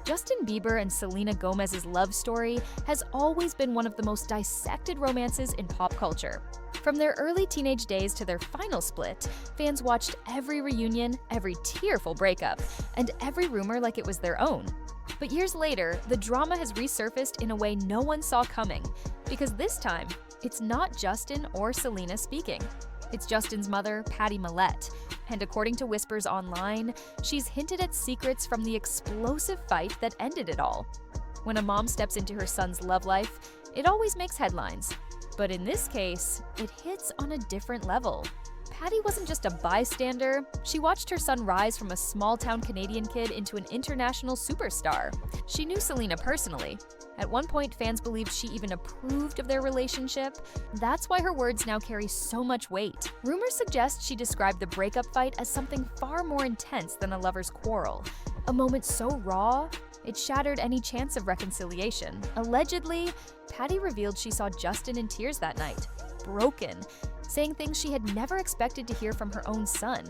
Justin Bieber and Selena Gomez's love story has always been one of the most dissected romances in pop culture. From their early teenage days to their final split, fans watched every reunion, every tearful breakup, and every rumor like it was their own. But years later, the drama has resurfaced in a way no one saw coming, because this time, it's not Justin or Selena speaking. It's Justin's mother, Pattie Mallette, and according to whispers online, she's hinted at secrets from the explosive fight that ended it all. When a mom steps into her son's love life, it always makes headlines. But in this case, it hits on a different level. Pattie wasn't just a bystander, she watched her son rise from a small-town Canadian kid into an international superstar. She knew Selena personally. At one point, fans believed she even approved of their relationship. That's why her words now carry so much weight. Rumors suggest she described the breakup fight as something far more intense than a lover's quarrel. A moment so raw, it shattered any chance of reconciliation. Allegedly, Pattie revealed she saw Justin in tears that night, broken, saying things she had never expected to hear from her own son.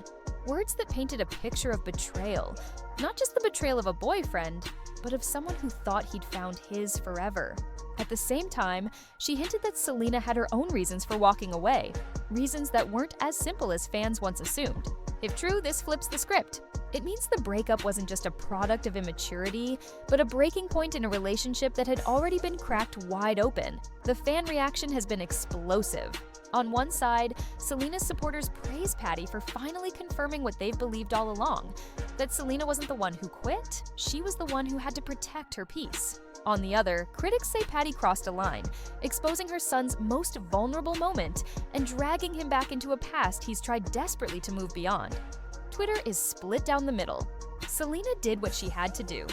Words that painted a picture of betrayal, not just the betrayal of a boyfriend, but of someone who thought he'd found his forever. At the same time, she hinted that Selena had her own reasons for walking away, reasons that weren't as simple as fans once assumed. If true, this flips the script. It means the breakup wasn't just a product of immaturity, but a breaking point in a relationship that had already been cracked wide open. The fan reaction has been explosive. On one side, Selena's supporters praise Pattie for finally confirming what they've believed all along, that Selena wasn't the one who quit, she was the one who had to protect her peace. On the other, critics say Pattie crossed a line, exposing her son's most vulnerable moment and dragging him back into a past he's tried desperately to move beyond. Twitter is split down the middle. Selena did what she had to do.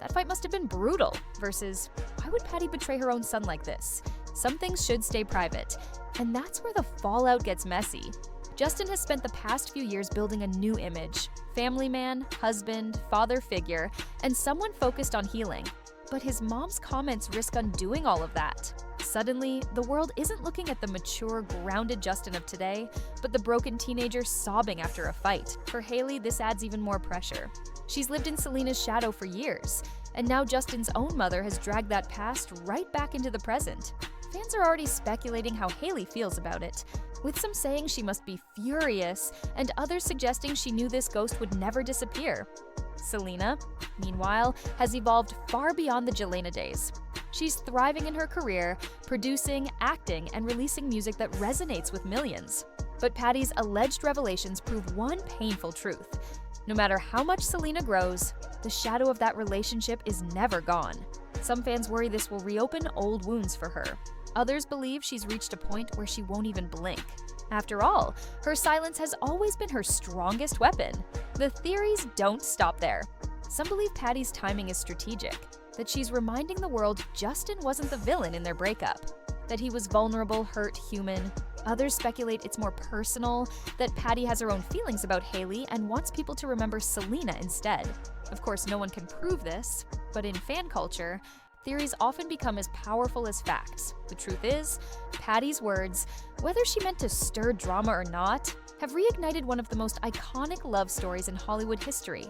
That fight must have been brutal, versus, why would Pattie betray her own son like this? Some things should stay private, and that's where the fallout gets messy. Justin has spent the past few years building a new image: family man, husband, father figure, and someone focused on healing. But his mom's comments risk undoing all of that. Suddenly, the world isn't looking at the mature, grounded Justin of today, but the broken teenager sobbing after a fight. For Hailey, this adds even more pressure. She's lived in Selena's shadow for years, and now Justin's own mother has dragged that past right back into the present. Fans are already speculating how Hailey feels about it, with some saying she must be furious, and others suggesting she knew this ghost would never disappear. Selena, meanwhile, has evolved far beyond the Jelena days. She's thriving in her career, producing, acting, and releasing music that resonates with millions. But Pattie's alleged revelations prove one painful truth. No matter how much Selena grows, the shadow of that relationship is never gone. Some fans worry this will reopen old wounds for her. Others believe she's reached a point where she won't even blink. After all, her silence has always been her strongest weapon. The theories don't stop there. Some believe Pattie's timing is strategic, that she's reminding the world Justin wasn't the villain in their breakup, that he was vulnerable, hurt, human. Others speculate it's more personal, that Pattie has her own feelings about Hailey and wants people to remember Selena instead. Of course, no one can prove this, but in fan culture, theories often become as powerful as facts. The truth is, Pattie's words, whether she meant to stir drama or not, have reignited one of the most iconic love stories in Hollywood history,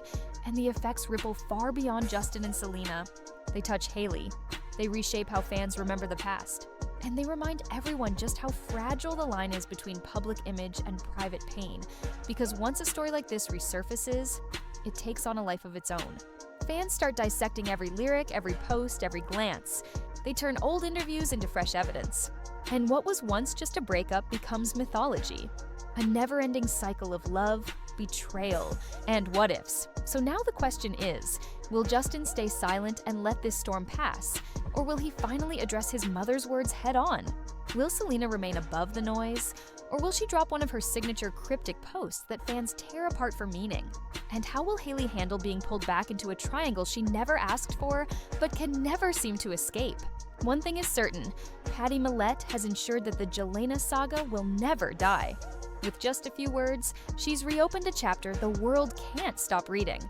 and the effects ripple far beyond Justin and Selena. They touch Hailey, they reshape how fans remember the past, and they remind everyone just how fragile the line is between public image and private pain, because once a story like this resurfaces, it takes on a life of its own. Fans start dissecting every lyric, every post, every glance. They turn old interviews into fresh evidence. And what was once just a breakup becomes mythology. A never-ending cycle of love, betrayal, and what-ifs. So now the question is, will Justin stay silent and let this storm pass? Or will he finally address his mother's words head-on? Will Selena remain above the noise? Or will she drop one of her signature cryptic posts that fans tear apart for meaning? And how will Hailey handle being pulled back into a triangle she never asked for, but can never seem to escape? One thing is certain, Pattie Mallette has ensured that the Jelena saga will never die. With just a few words, she's reopened a chapter the world can't stop reading.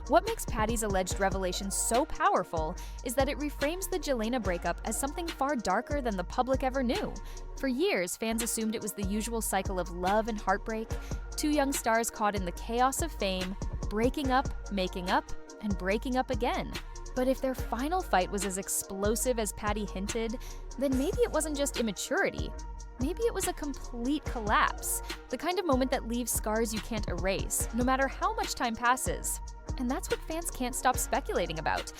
What makes Pattie's alleged revelation so powerful is that it reframes the Jelena breakup as something far darker than the public ever knew. For years, fans assumed it was the usual cycle of love and heartbreak, two young stars caught in the chaos of fame, breaking up, and breaking up again. But if their final fight was as explosive as Pattie hinted, then maybe it wasn't just immaturity. Maybe it was a complete collapse, the kind of moment that leaves scars you can't erase, no matter how much time passes. And that's what fans can't stop speculating about.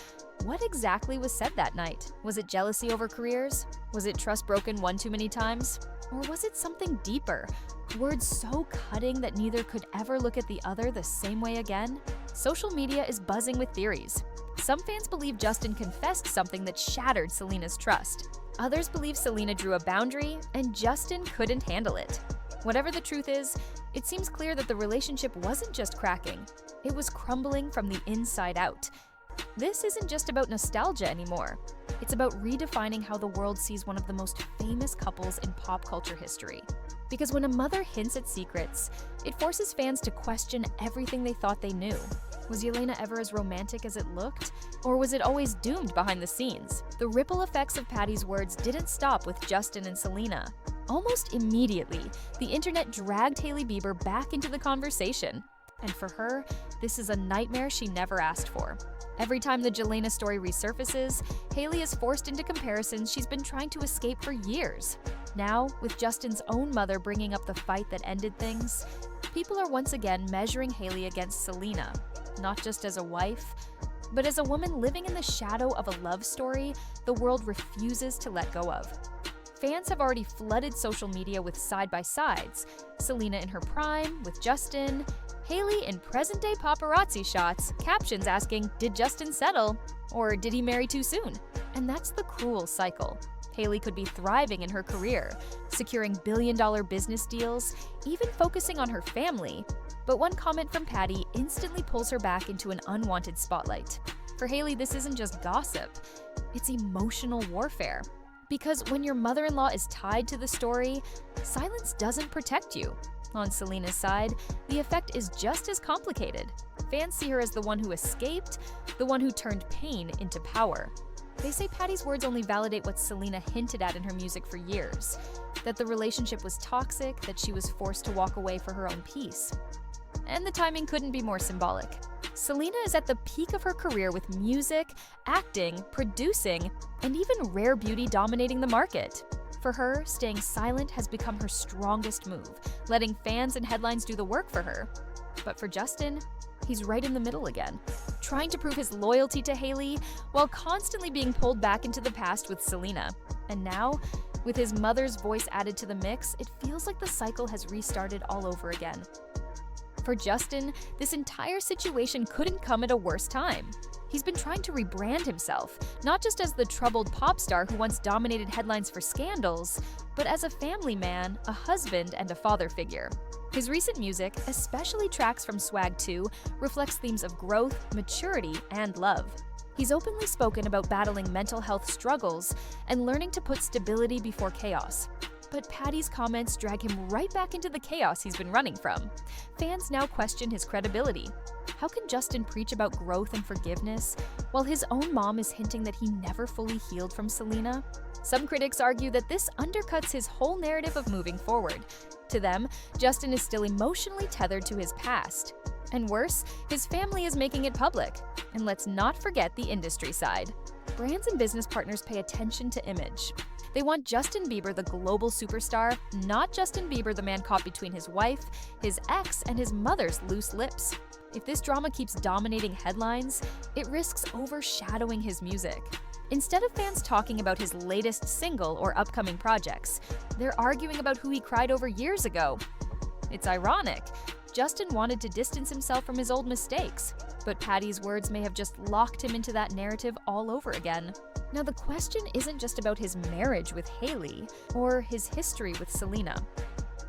What exactly was said that night? Was it jealousy over careers? Was it trust broken one too many times? Or was it something deeper? Words so cutting that neither could ever look at the other the same way again? Social media is buzzing with theories. Some fans believe Justin confessed something that shattered Selena's trust. Others believe Selena drew a boundary and Justin couldn't handle it. Whatever the truth is, it seems clear that the relationship wasn't just cracking. It was crumbling from the inside out. This isn't just about nostalgia anymore. It's about redefining how the world sees one of the most famous couples in pop culture history. Because when a mother hints at secrets, it forces fans to question everything they thought they knew. Was Yelena ever as romantic as it looked? Or was it always doomed behind the scenes? The ripple effects of Pattie's words didn't stop with Justin and Selena. Almost immediately, the internet dragged Hailey Bieber back into the conversation. And for her, this is a nightmare she never asked for. Every time the Jelena story resurfaces, Hailey is forced into comparisons she's been trying to escape for years. Now, with Justin's own mother bringing up the fight that ended things, people are once again measuring Hailey against Selena, not just as a wife, but as a woman living in the shadow of a love story the world refuses to let go of. Fans have already flooded social media with side-by-sides, Selena in her prime with Justin, Hailey in present-day paparazzi shots, captions asking, "Did Justin settle?" or "Did he marry too soon?" And that's the cruel cycle. Hailey could be thriving in her career, securing billion-dollar business deals, even focusing on her family. But one comment from Pattie instantly pulls her back into an unwanted spotlight. For Hailey, this isn't just gossip, it's emotional warfare. Because when your mother-in-law is tied to the story, silence doesn't protect you. On Selena's side, the effect is just as complicated. Fans see her as the one who escaped, the one who turned pain into power. They say Pattie's words only validate what Selena hinted at in her music for years, that the relationship was toxic, that she was forced to walk away for her own peace. And the timing couldn't be more symbolic. Selena is at the peak of her career with music, acting, producing, and even rare beauty dominating the market. For her, staying silent has become her strongest move, letting fans and headlines do the work for her. But for Justin, he's right in the middle again, trying to prove his loyalty to Hailey while constantly being pulled back into the past with Selena. And now, with his mother's voice added to the mix, it feels like the cycle has restarted all over again. For Justin, this entire situation couldn't come at a worse time. He's been trying to rebrand himself, not just as the troubled pop star who once dominated headlines for scandals, but as a family man, a husband, and a father figure. His recent music, especially tracks from Swag 2, reflects themes of growth, maturity, and love. He's openly spoken about battling mental health struggles and learning to put stability before chaos. But Pattie's comments drag him right back into the chaos he's been running from. Fans now question his credibility. How can Justin preach about growth and forgiveness while his own mom is hinting that he never fully healed from Selena? Some critics argue that this undercuts his whole narrative of moving forward. To them, Justin is still emotionally tethered to his past. And worse, his family is making it public. And let's not forget the industry side. Brands and business partners pay attention to image. They want Justin Bieber the global superstar, not Justin Bieber the man caught between his wife, his ex, and his mother's loose lips. If this drama keeps dominating headlines, it risks overshadowing his music. Instead of fans talking about his latest single or upcoming projects, they're arguing about who he cried over years ago. It's ironic. Justin wanted to distance himself from his old mistakes, but Pattie's words may have just locked him into that narrative all over again. Now, the question isn't just about his marriage with Hailey or his history with Selena.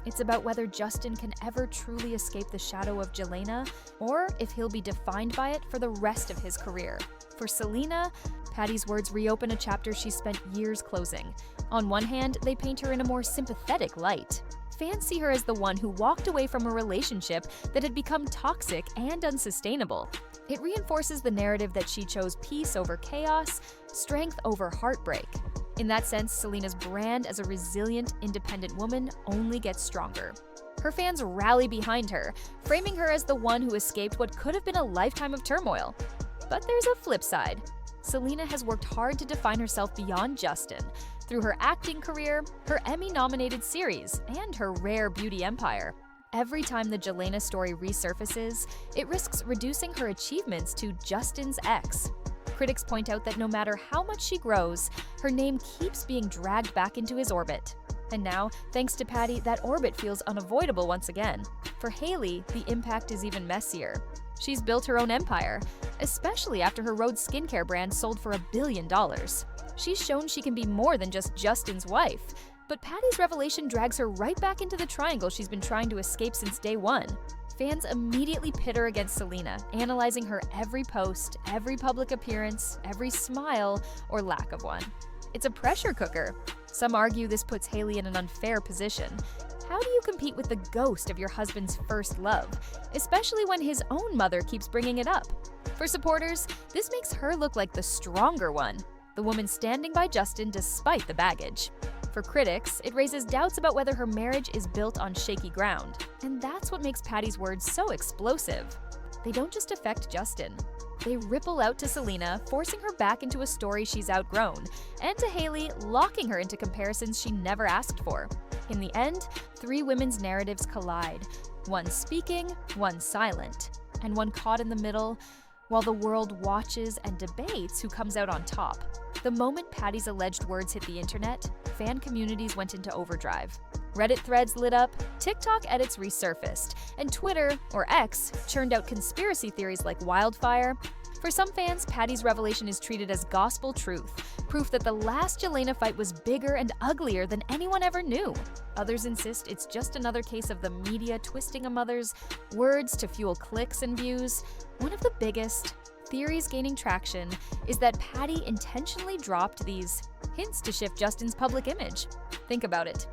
It's about whether Justin can ever truly escape the shadow of Jelena, or if he'll be defined by it for the rest of his career. For Selena, Pattie's words reopen a chapter she spent years closing. On one hand, they paint her in a more sympathetic light. Fans see her as the one who walked away from a relationship that had become toxic and unsustainable. It reinforces the narrative that she chose peace over chaos, strength over heartbreak. In that sense, Selena's brand as a resilient, independent woman only gets stronger. Her fans rally behind her, framing her as the one who escaped what could have been a lifetime of turmoil. But there's a flip side. Selena has worked hard to define herself beyond Justin, through her acting career, her Emmy-nominated series, and her rare beauty empire. Every time the Jelena story resurfaces, it risks reducing her achievements to Justin's ex. Critics point out that no matter how much she grows, her name keeps being dragged back into his orbit. And now, thanks to Pattie, that orbit feels unavoidable once again. For Hailey, the impact is even messier. She's built her own empire, especially after her Rhode skincare brand sold for $1 billion. She's shown she can be more than just Justin's wife, but Pattie's revelation drags her right back into the triangle she's been trying to escape since day one. Fans immediately pit her against Selena, analyzing her every post, every public appearance, every smile, or lack of one. It's a pressure cooker. Some argue this puts Hailey in an unfair position. How do you compete with the ghost of your husband's first love, especially when his own mother keeps bringing it up? For supporters, this makes her look like the stronger one, the woman standing by Justin despite the baggage. For critics, it raises doubts about whether her marriage is built on shaky ground. And that's what makes Pattie's words so explosive. They don't just affect Justin. They ripple out to Selena, forcing her back into a story she's outgrown, and to Hailey, locking her into comparisons she never asked for. In the end, three women's narratives collide, one speaking, one silent, and one caught in the middle, while the world watches and debates who comes out on top. The moment Pattie's alleged words hit the internet, fan communities went into overdrive. Reddit threads lit up, TikTok edits resurfaced, and Twitter, or X, churned out conspiracy theories like wildfire. For some fans, Pattie's revelation is treated as gospel truth, proof that the last Jelena fight was bigger and uglier than anyone ever knew. Others insist it's just another case of the media twisting a mother's words to fuel clicks and views. One of the biggest theories gaining traction is that Pattie intentionally dropped these hints to shift Justin's public image. Think about it.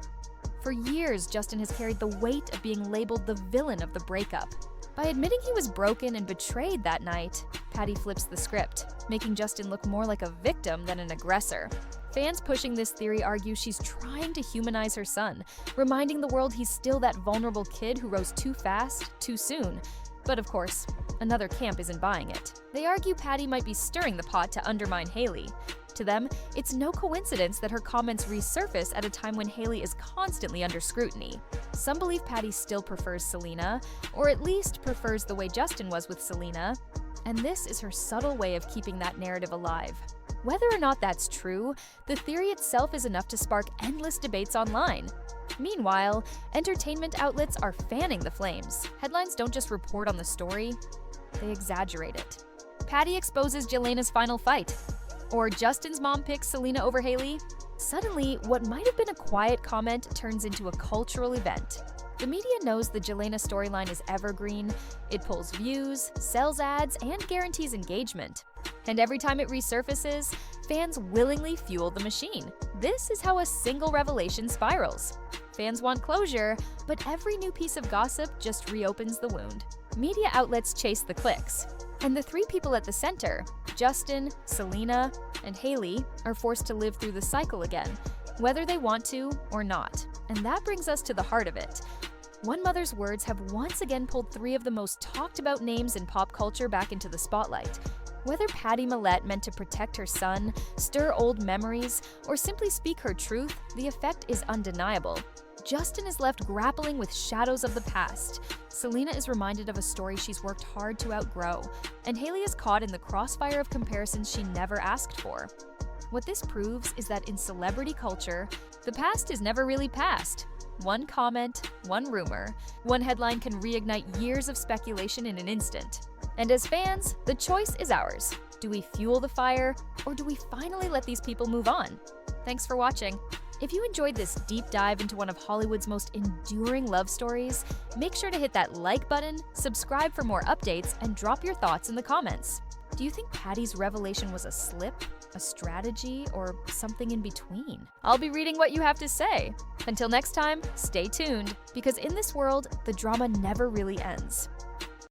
For years, Justin has carried the weight of being labeled the villain of the breakup. By admitting he was broken and betrayed that night, Pattie flips the script, making Justin look more like a victim than an aggressor. Fans pushing this theory argue she's trying to humanize her son, reminding the world he's still that vulnerable kid who rose too fast, too soon. But of course, another camp isn't buying it. They argue Pattie might be stirring the pot to undermine Hailey. To them, it's no coincidence that her comments resurface at a time when Hailey is constantly under scrutiny. Some believe Pattie still prefers Selena, or at least prefers the way Justin was with Selena, and this is her subtle way of keeping that narrative alive. Whether or not that's true, the theory itself is enough to spark endless debates online. Meanwhile, entertainment outlets are fanning the flames. Headlines don't just report on the story, they exaggerate it. Pattie exposes Jelena's final fight, or Justin's mom picks Selena over Hailey. Suddenly, what might have been a quiet comment turns into a cultural event. The media knows the Jelena storyline is evergreen. It pulls views, sells ads, and guarantees engagement. And every time it resurfaces, fans willingly fuel the machine. This is how a single revelation spirals. Fans want closure, but every new piece of gossip just reopens the wound. Media outlets chase the clicks. And the three people at the center, Justin, Selena, and Hailey, are forced to live through the cycle again, whether they want to or not. And that brings us to the heart of it. One mother's words have once again pulled three of the most talked about names in pop culture back into the spotlight. Whether Pattie Mallette meant to protect her son, stir old memories, or simply speak her truth, the effect is undeniable. Justin is left grappling with shadows of the past. Selena is reminded of a story she's worked hard to outgrow, and Hailey is caught in the crossfire of comparisons she never asked for. What this proves is that in celebrity culture, the past is never really past. One comment, one rumor, one headline can reignite years of speculation in an instant. And as fans, the choice is ours. Do we fuel the fire, or do we finally let these people move on? Thanks for watching. If you enjoyed this deep dive into one of Hollywood's most enduring love stories, make sure to hit that like button, subscribe for more updates, and drop your thoughts in the comments. Do you think Pattie's revelation was a slip, a strategy, or something in between? I'll be reading what you have to say. Until next time, stay tuned, because in this world, the drama never really ends.